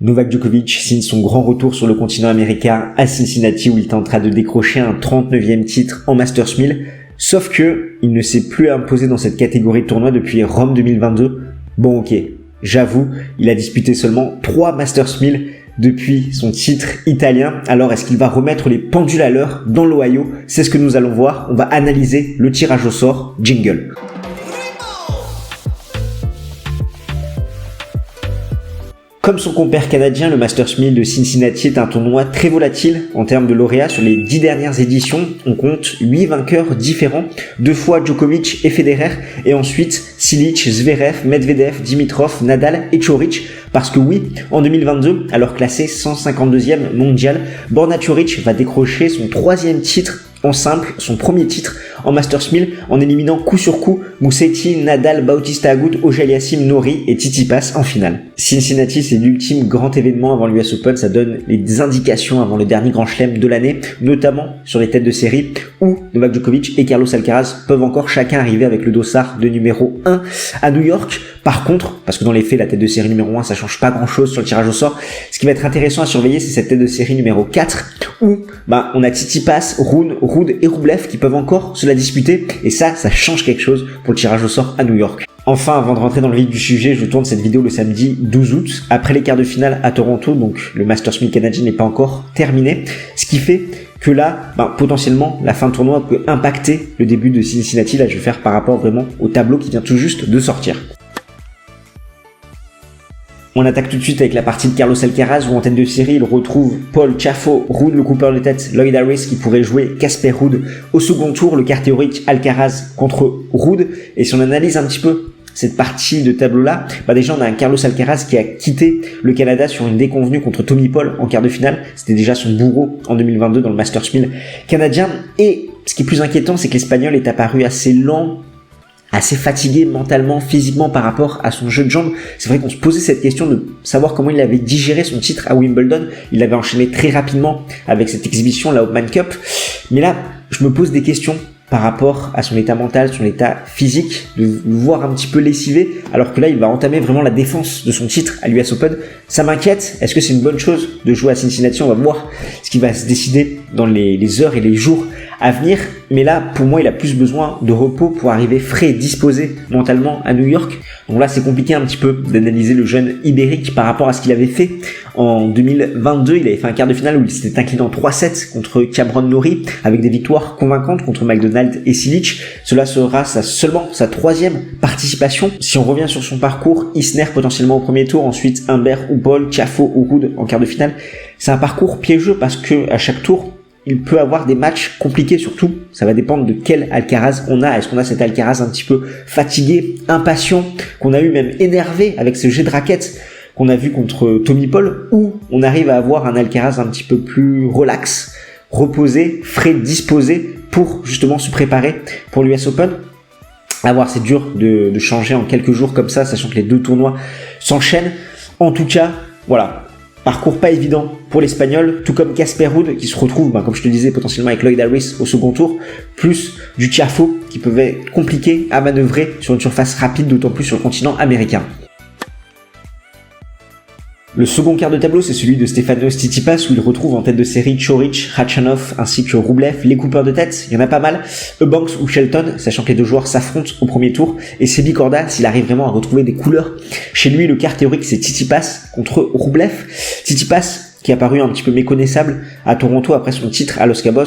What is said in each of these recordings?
Novak Djokovic signe son grand retour sur le continent américain à Cincinnati où il tentera de décrocher un 39e titre en Masters 1000. Sauf que il ne s'est plus imposé dans cette catégorie de tournoi depuis Rome 2022. Bon ok, j'avoue, il a disputé seulement 3 Masters 1000 depuis son titre italien. Alors est-ce qu'il va remettre les pendules à l'heure dans l'Ohio? C'est ce que nous allons voir. On va analyser le tirage au sort. Jingle. Comme son compère canadien, le Masters 1000 de Cincinnati est un tournoi très volatile en termes de lauréats. Sur les 10 dernières éditions, on compte 8 vainqueurs différents, 2 fois Djokovic et Federer, et ensuite Cilic, Zverev, Medvedev, Dimitrov, Nadal et Coric. Parce que oui, en 2022, alors classé 152e mondial, Borna Coric va décrocher son 3e titre en simple, son premier titre en Masters 1000 en éliminant coup sur coup Musetti, Nadal, Bautista Agut, Auger-Aliassime, Norrie et Tsitsipas en finale. Cincinnati, c'est l'ultime grand événement avant l'US Open, ça donne les indications avant le dernier grand chelem de l'année, notamment sur les têtes de série où Novak Djokovic et Carlos Alcaraz peuvent encore chacun arriver avec le dossard de numéro 1 à New York. Par contre, parce que dans les faits, la tête de série numéro 1, ça change pas grand chose sur le tirage au sort, ce qui va être intéressant à surveiller, c'est cette tête de série numéro 4 où on a Tsitsipas, Rune, Ruud et Rublev qui peuvent encore se la disputer, et ça change quelque chose pour le tirage au sort à New York. Enfin, avant de rentrer dans le vif du sujet, je tourne cette vidéo le samedi 12 août, après les quarts de finale à Toronto, donc le Masters 1000 canadien n'est pas encore terminé, ce qui fait que là, potentiellement, la fin de tournoi peut impacter le début de Cincinnati. Là, je vais faire par rapport vraiment au tableau qui vient tout juste de sortir. On attaque tout de suite avec la partie de Carlos Alcaraz où en tête de série il retrouve Paul Tiafoe, Ruud le Cooper de tête, Lloyd Harris qui pourrait jouer Casper Ruud au second tour, le quart théorique Alcaraz contre Ruud. Et si on analyse un petit peu cette partie de tableau là, déjà on a un Carlos Alcaraz qui a quitté le Canada sur une déconvenue contre Tommy Paul en quart de finale. C'était déjà son bourreau en 2022 dans le Masters 1000 canadien. Et ce qui est plus inquiétant, c'est que l'Espagnol est apparu assez lent, assez fatigué mentalement, physiquement par rapport à son jeu de jambes. C'est vrai qu'on se posait cette question de savoir comment il avait digéré son titre à Wimbledon. Il avait enchaîné très rapidement avec cette exhibition, la Hopman Cup. Mais là, je me pose des questions par rapport à son état mental, son état physique, de le voir un petit peu lessivé, alors que là, il va entamer vraiment la défense de son titre à l'US Open. Ça m'inquiète. Est-ce que c'est une bonne chose de jouer à Cincinnati? On va voir ce qui va se décider dans les heures et les jours à venir. Mais là, pour moi, il a plus besoin de repos pour arriver frais et disposé mentalement à New York. Donc là, c'est compliqué un petit peu d'analyser le jeune ibérique par rapport à ce qu'il avait fait en 2022. Il avait fait un quart de finale où il s'était incliné en 3-7 contre Cameron Norrie avec des victoires convaincantes contre McDonald et Cilic. Cela sera seulement sa 3e participation. Si on revient sur son parcours, Isner potentiellement au premier tour, ensuite Humbert ou Paul, Tiafoe ou Ruud en quart de finale. C'est un parcours piégeux parce que à chaque tour, il peut avoir des matchs compliqués, surtout ça va dépendre de quel Alcaraz on a. Est-ce qu'on a cet Alcaraz un petit peu fatigué, impatient, qu'on a eu même énervé avec ce jet de raquette qu'on a vu contre Tommy Paul, ou on arrive à avoir un Alcaraz un petit peu plus relax, reposé, frais, disposé pour justement se préparer pour l'US Open. À voir, c'est dur de changer en quelques jours comme ça, sachant que les deux tournois s'enchaînent. En tout cas, voilà. Parcours pas évident pour l'Espagnol, tout comme Casper Ruud qui se retrouve, comme je te disais, potentiellement avec Lloyd Harris au second tour, plus du Tiafoe qui peut être compliqué à manœuvrer sur une surface rapide, d'autant plus sur le continent américain. Le second quart de tableau, c'est celui de Stefanos Tsitsipas où il retrouve en tête de série Coric, Khachanov ainsi que Rublev, les coupeurs de tête, il y en a pas mal, Eubanks ou Shelton, sachant que les deux joueurs s'affrontent au premier tour, et Sebi Korda s'il arrive vraiment à retrouver des couleurs. Chez lui, le quart théorique c'est Tsitsipas contre Rublev. Tsitsipas qui est apparu un petit peu méconnaissable à Toronto après son titre à Los Cabos,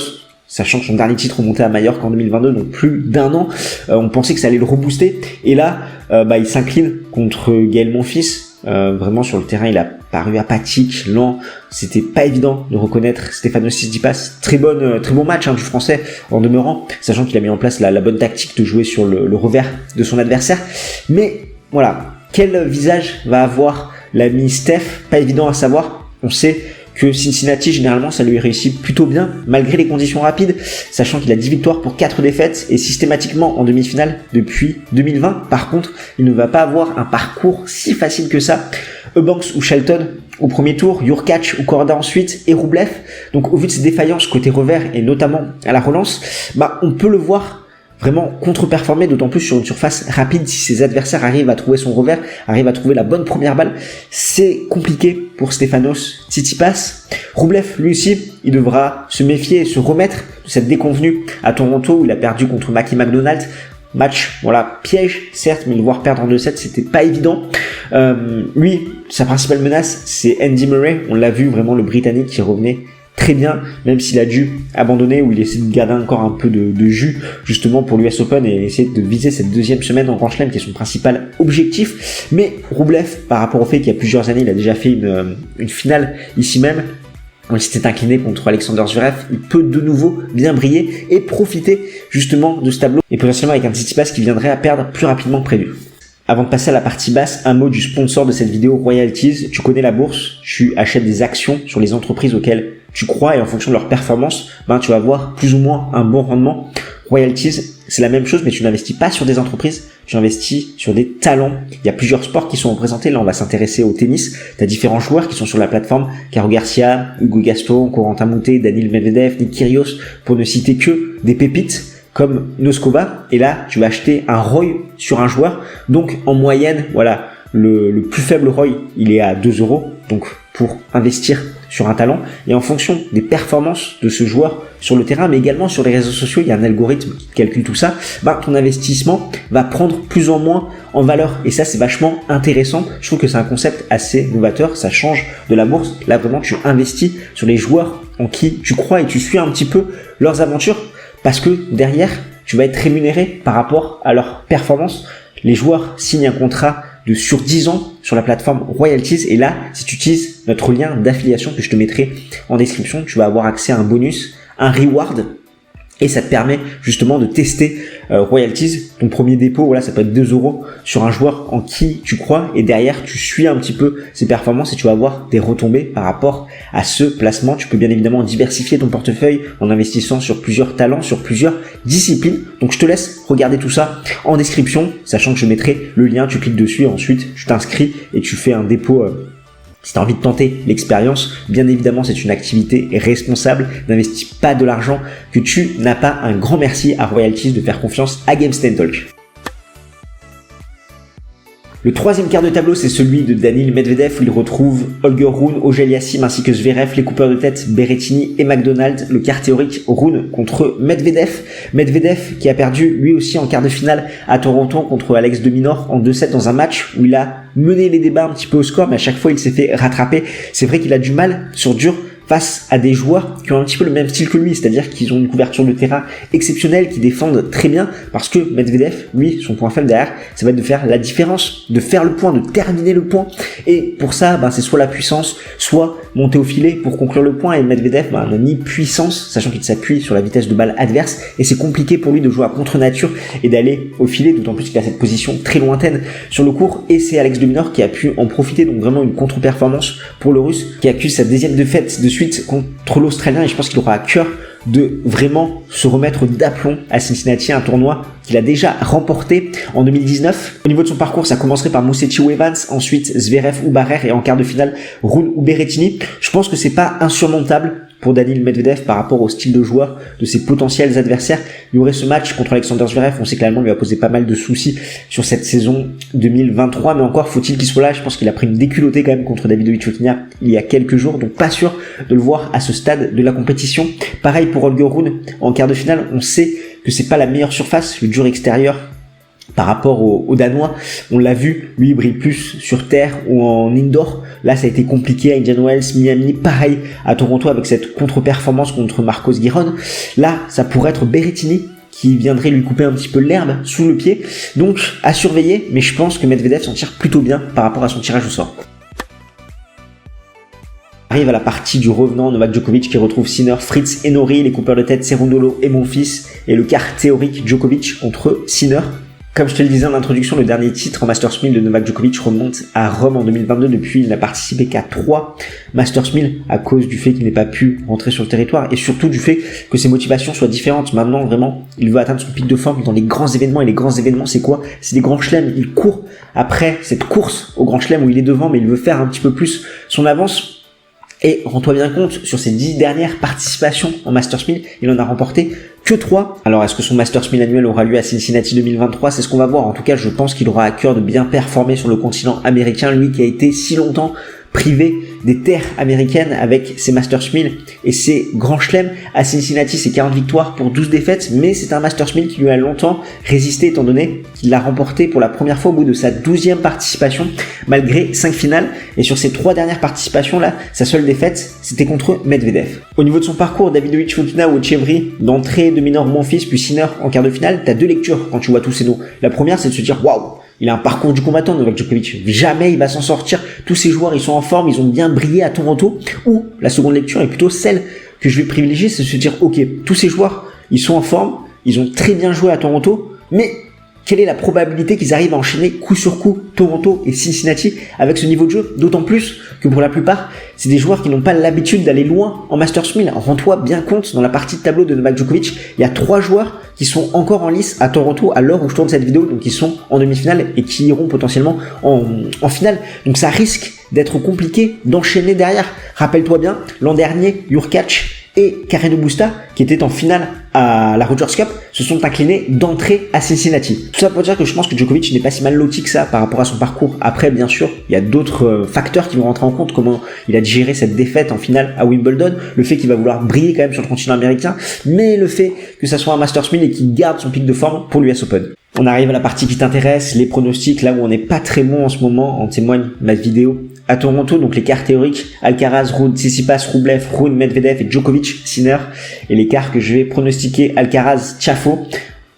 sachant que son dernier titre remontait à Majorque en 2022, donc plus d'un an. On pensait que ça allait le rebooster, et là, il s'incline contre Gaël Monfils. Vraiment sur le terrain il a paru apathique, lent, c'était pas évident de reconnaître Stefanos Tsitsipas. Très bon match du français en demeurant, sachant qu'il a mis en place la bonne tactique de jouer sur le revers de son adversaire. Mais voilà, quel visage va avoir l'ami Steph, pas évident à savoir. On sait que Cincinnati, généralement, ça lui réussit plutôt bien, malgré les conditions rapides, sachant qu'il a 10 victoires pour 4 défaites, et systématiquement en demi-finale depuis 2020. Par contre, il ne va pas avoir un parcours si facile que ça. Eubanks ou Shelton au premier tour, Hurkacz ou Korda ensuite, et Rublev. Donc au vu de ses défaillances côté revers, et notamment à la relance, on peut le voir vraiment contre-performer, d'autant plus sur une surface rapide. Si ses adversaires arrivent à trouver son revers, arrivent à trouver la bonne première balle, c'est compliqué pour Stefanos Tsitsipas. Rublev, lui aussi, il devra se méfier et se remettre de cette déconvenue à Toronto où il a perdu contre Mackie McDonald. Match, voilà, piège, certes, mais le voir perdre en 2-7, c'était pas évident. Lui, sa principale menace, c'est Andy Murray. On l'a vu, vraiment, le Britannique qui revenait très bien, même s'il a dû abandonner ou il essaie de garder encore un peu de jus, justement, pour l'US Open et essayer de viser cette deuxième semaine en Grand Chelem, qui est son principal objectif. Mais Rublev, par rapport au fait qu'il y a plusieurs années, il a déjà fait une finale ici même, il s'était incliné contre Alexander Zverev, il peut de nouveau bien briller et profiter justement de ce tableau et potentiellement avec un Tsitsipas qui viendrait à perdre plus rapidement que prévu. Avant de passer à la partie basse, un mot du sponsor de cette vidéo, Royalties. Tu connais la bourse, tu achètes des actions sur les entreprises auxquelles tu crois et en fonction de leur performance, tu vas avoir plus ou moins un bon rendement. Royalties, c'est la même chose, mais tu n'investis pas sur des entreprises, tu investis sur des talents. Il y a plusieurs sports qui sont représentés. Là, on va s'intéresser au tennis. Tu as différents joueurs qui sont sur la plateforme. Caro Garcia, Hugo Gaston, Corentin Moutet, Daniil Medvedev, Nick Kyrgios, pour ne citer que des pépites comme Noskova. Et là, tu vas acheter un ROI sur un joueur. Donc, en moyenne, voilà, le plus faible ROI, il est à 2 €. Donc, pour investir sur un talent, et en fonction des performances de ce joueur sur le terrain, mais également sur les réseaux sociaux, il y a un algorithme qui calcule tout ça, ton investissement va prendre plus en moins en valeur, et ça c'est vachement intéressant. Je trouve que c'est un concept assez novateur, ça change de la bourse. Là vraiment tu investis sur les joueurs en qui tu crois et tu suis un petit peu leurs aventures, parce que derrière tu vas être rémunéré par rapport à leur performance. Les joueurs signent un contrat sur 10 ans sur la plateforme Royalties, et là, si tu utilises notre lien d'affiliation que je te mettrai en description, tu vas avoir accès à un bonus, un reward, et ça te permet justement de tester Royalties. Ton premier dépôt, voilà, ça peut être 2 € sur un joueur en qui tu crois, et derrière tu suis un petit peu ses performances et tu vas avoir des retombées par rapport à ce placement. Tu peux bien évidemment diversifier ton portefeuille en investissant sur plusieurs talents, sur plusieurs disciplines. Donc je te laisse regarder tout ça en description, sachant que je mettrai le lien, tu cliques dessus et ensuite tu t'inscris et tu fais un dépôt. Si tu as envie de tenter l'expérience, bien évidemment, c'est une activité responsable. N'investis pas de l'argent que tu n'as pas. Un grand merci à Royalties de faire confiance à Game Stand Talk. Le troisième quart de tableau, c'est celui de Daniil Medvedev où il retrouve Holger Rune, Auger-Aliassime ainsi que Zverev, les coupeurs de tête Berrettini et McDonald. Le quart théorique, Rune contre Medvedev. Medvedev qui a perdu lui aussi en quart de finale à Toronto contre Alex de Minaur en 2-7 dans un match où il a mené les débats un petit peu au score, mais à chaque fois il s'est fait rattraper. C'est vrai qu'il a du mal sur dur face à des joueurs qui ont un petit peu le même style que lui, c'est-à-dire qu'ils ont une couverture de terrain exceptionnelle, qui défendent très bien, parce que Medvedev, lui, son point faible derrière, ça va être de faire la différence, de faire le point, de terminer le point, et pour ça, c'est soit la puissance, soit monter au filet pour conclure le point, et Medvedev n'a ni puissance, sachant qu'il s'appuie sur la vitesse de balle adverse, et c'est compliqué pour lui de jouer à contre-nature et d'aller au filet, d'autant plus qu'il a cette position très lointaine sur le court, et c'est Alex de Minaur qui a pu en profiter, donc vraiment une contre-performance pour le Russe, qui accuse sa deuxième défaite de suite contre l'Australien, et je pense qu'il aura à cœur de vraiment se remettre d'aplomb à Cincinnati, un tournoi qu'il a déjà remporté en 2019. Au niveau de son parcours, ça commencerait par Musetti ou Evans, ensuite Zverev ou Barrer, et en quart de finale Rune ou Berrettini. Je pense que c'est pas insurmontable pour Daniil Medvedev par rapport au style de joueur de ses potentiels adversaires. Il y aurait ce match contre Alexander Zverev, on sait que l'Allemand lui a posé pas mal de soucis sur cette saison 2023, mais encore faut-il qu'il soit là. Je pense qu'il a pris une déculottée quand même contre Davidovich Fokina il y a quelques jours, donc pas sûr de le voir à ce stade de la compétition. Pareil pour Holger Rune en quart de finale, on sait que c'est pas la meilleure surface, le dur extérieur par rapport aux Danois. On l'a vu, lui il brille plus sur terre ou en indoor. Là ça a été compliqué à Indian Wells, Miami, pareil à Toronto avec cette contre-performance contre Marcos Giron. Là ça pourrait être Berrettini qui viendrait lui couper un petit peu l'herbe sous le pied. Donc à surveiller, mais je pense que Medvedev s'en tire plutôt bien par rapport à son tirage au sort. Arrive à la partie du revenant, Novak Djokovic qui retrouve Sinner, Fritz et Norrie, les coupeurs de tête Cerundolo et Monfils, et le quart théorique Djokovic contre Sinner. Comme je te le disais en introduction, le dernier titre en Masters 1000 de Novak Djokovic remonte à Rome en 2022. Depuis, il n'a participé qu'à 3 Masters 1000 à cause du fait qu'il n'ait pas pu rentrer sur le territoire et surtout du fait que ses motivations soient différentes. Maintenant, vraiment, il veut atteindre son pic de forme dans les grands événements. Et les grands événements, c'est quoi? C'est des grands chelems. Il court après cette course au grand chelem où il est devant, mais il veut faire un petit peu plus son avance. Et rends-toi bien compte, sur ses 10 dernières participations en Masters 1000, il en a remporté que 3. Alors est-ce que son Masters 1000 annuel aura lieu à Cincinnati 2023? C'est ce qu'on va voir. En tout cas, je pense qu'il aura à cœur de bien performer sur le continent américain, lui qui a été si longtemps privé des terres américaines avec ses Masters 1000 et ses grands chelems. À Cincinnati, c'est 40 victoires pour 12 défaites, mais c'est un Masters 1000 qui lui a longtemps résisté étant donné qu'il l'a remporté pour la première fois au bout de sa 12e participation, malgré 5 finales. Et sur ces 3 dernières participations là, sa seule défaite, c'était contre Medvedev. Au niveau de son parcours, Davidovich Fokina ou Etcheverry, d'entrée, Dominor, Monfils, puis Sinner en quart de finale, t'as 2 lectures quand tu vois tous ces noms. La première, c'est de se dire, waouh, il a un parcours du combattant, Novak Djokovic. Jamais il va s'en sortir. Tous ces joueurs, ils sont en forme, ils ont bien brillé à Toronto. Ou la seconde lecture est plutôt celle que je vais privilégier, c'est de se dire, ok, tous ces joueurs, ils sont en forme, ils ont très bien joué à Toronto, mais quelle est la probabilité qu'ils arrivent à enchaîner coup sur coup Toronto et Cincinnati avec ce niveau de jeu? D'autant plus que pour la plupart, c'est des joueurs qui n'ont pas l'habitude d'aller loin en Masters 1000. Rends-toi bien compte, dans la partie de tableau de Novak Djokovic, il y a 3 joueurs qui sont encore en lice à Toronto à l'heure où je tourne cette vidéo, donc ils sont en demi-finale et qui iront potentiellement en finale. Donc ça risque d'être compliqué d'enchaîner derrière. Rappelle-toi bien, l'an dernier, Hurkacz et Carreño Busta, qui étaient en finale à la Rogers Cup, se sont inclinés d'entrée à Cincinnati. Tout ça pour dire que je pense que Djokovic n'est pas si mal loti que ça par rapport à son parcours. Après, bien sûr, il y a d'autres facteurs qui vont rentrer en compte, comment il a digéré cette défaite en finale à Wimbledon, le fait qu'il va vouloir briller quand même sur le continent américain, mais le fait que ça soit un Masters 1000 et qu'il garde son pic de forme pour l'US Open. On arrive à la partie qui t'intéresse, les pronostics, là où on n'est pas très bon en ce moment, en témoigne ma vidéo à Toronto, donc les quarts théoriques, Alcaraz, Ruud, Tsitsipas, Rublev, Rune, Medvedev et Djokovic, Sinner, et les quarts que je vais pronostiquer, Alcaraz, Tiafoe,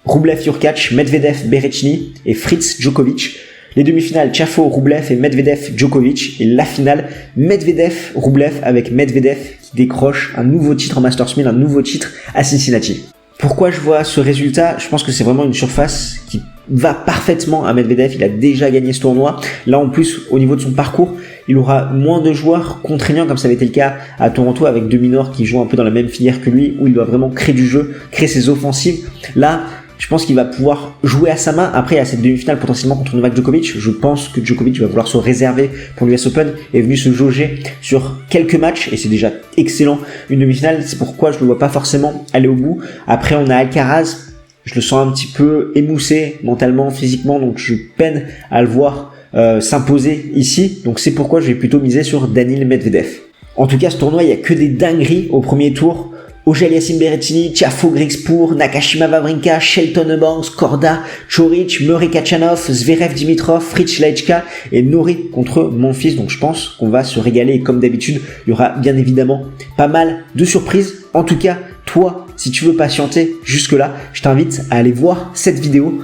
Rublev, Hurkacz, Medvedev, Berrettini et Fritz, Djokovic. Les demi-finales, Tiafoe, Rublev et Medvedev, Djokovic, et la finale, Medvedev, Rublev avec Medvedev qui décroche un nouveau titre en Masters 1000, un nouveau titre à Cincinnati. Pourquoi je vois ce résultat? Je pense que c'est vraiment une surface qui va parfaitement à Medvedev. Il a déjà gagné ce tournoi. Là, en plus, au niveau de son parcours, il aura moins de joueurs contraignants comme ça avait été le cas à Toronto avec Dominor qui joue un peu dans la même filière que lui, où il doit vraiment créer du jeu, créer ses offensives. Là, je pense qu'il va pouvoir jouer à sa main. Après, à cette demi-finale potentiellement contre Novak Djokovic, je pense que Djokovic va vouloir se réserver pour l'US Open et est venu se jauger sur quelques matchs et c'est déjà excellent. Une demi-finale, c'est pourquoi je ne le vois pas forcément aller au bout. Après, on a Alcaraz. Je le sens un petit peu émoussé mentalement, physiquement, donc je peine à le voir s'imposer ici. Donc c'est pourquoi je vais plutôt miser sur Daniil Medvedev. En tout cas, ce tournoi, il y a que des dingueries au premier tour. Auger-Aliassime Berrettini, Tiafoe Griekspoor, Nakashima Wawrinka, Shelton Eubanks, Korda, Coric, Murray Kachanov, Zverev Dimitrov, Fritz Laichka et Norrie contre Monfils. Donc je pense qu'on va se régaler et comme d'habitude, il y aura bien évidemment pas mal de surprises. En tout cas, toi, si tu veux patienter jusque là, je t'invite à aller voir cette vidéo.